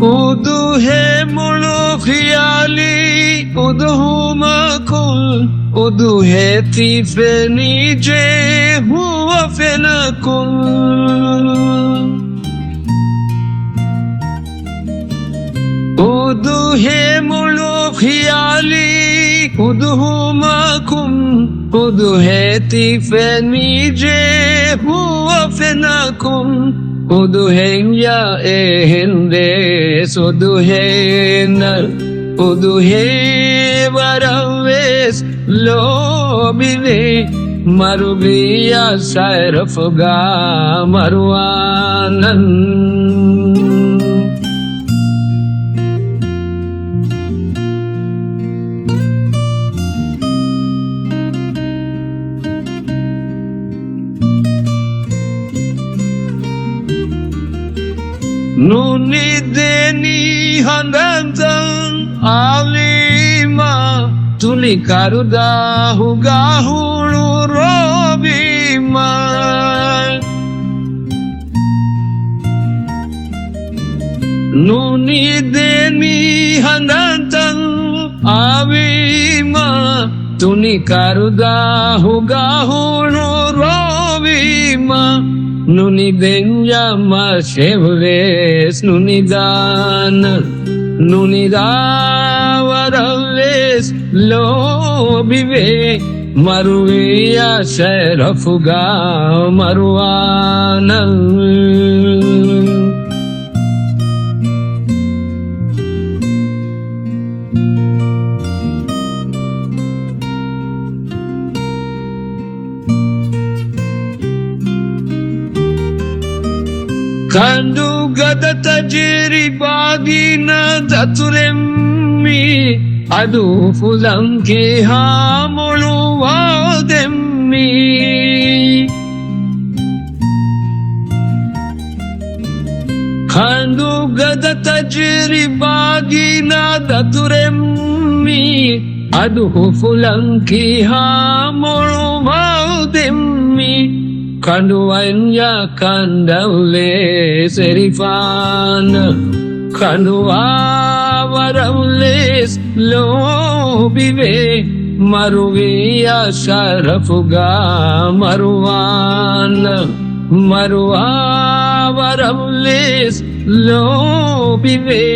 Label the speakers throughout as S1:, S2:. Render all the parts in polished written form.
S1: uduhe mulu khiyali uduhuma kul uduhe tifeni je huwa fenakul uduhe mulu khiyali uduhuma kum uduhe tifeni je huwa fenakul uduhe ya ehendes uduhe nar uduhe varaves lobine marubiya sarafga marwanan Nuni deni handantan alima tuli karuda hugahulu robima Nuni deni handantan alima tuli karuda hugahulu robima Nuni denya masheves nuni dan nuni davarales lobive maruya sharafuga marwana Kandu gada tajribadina taturemmi adu fulanki hamulu wademmi Kandu gada tajribadina taturemmi adu fulanki hamulu wademmi Kanduanya kandaule serifan Kandua varamles lobive Maruviya sharafuga marwan Marwa varamles lobive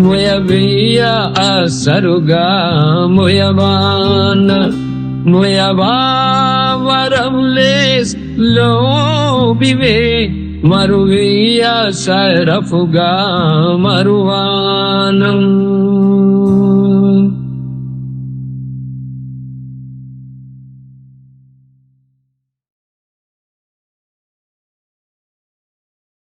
S1: Moyaviya asaruga moyavan Moyava varamles lobive maruviya sharafuga marwanam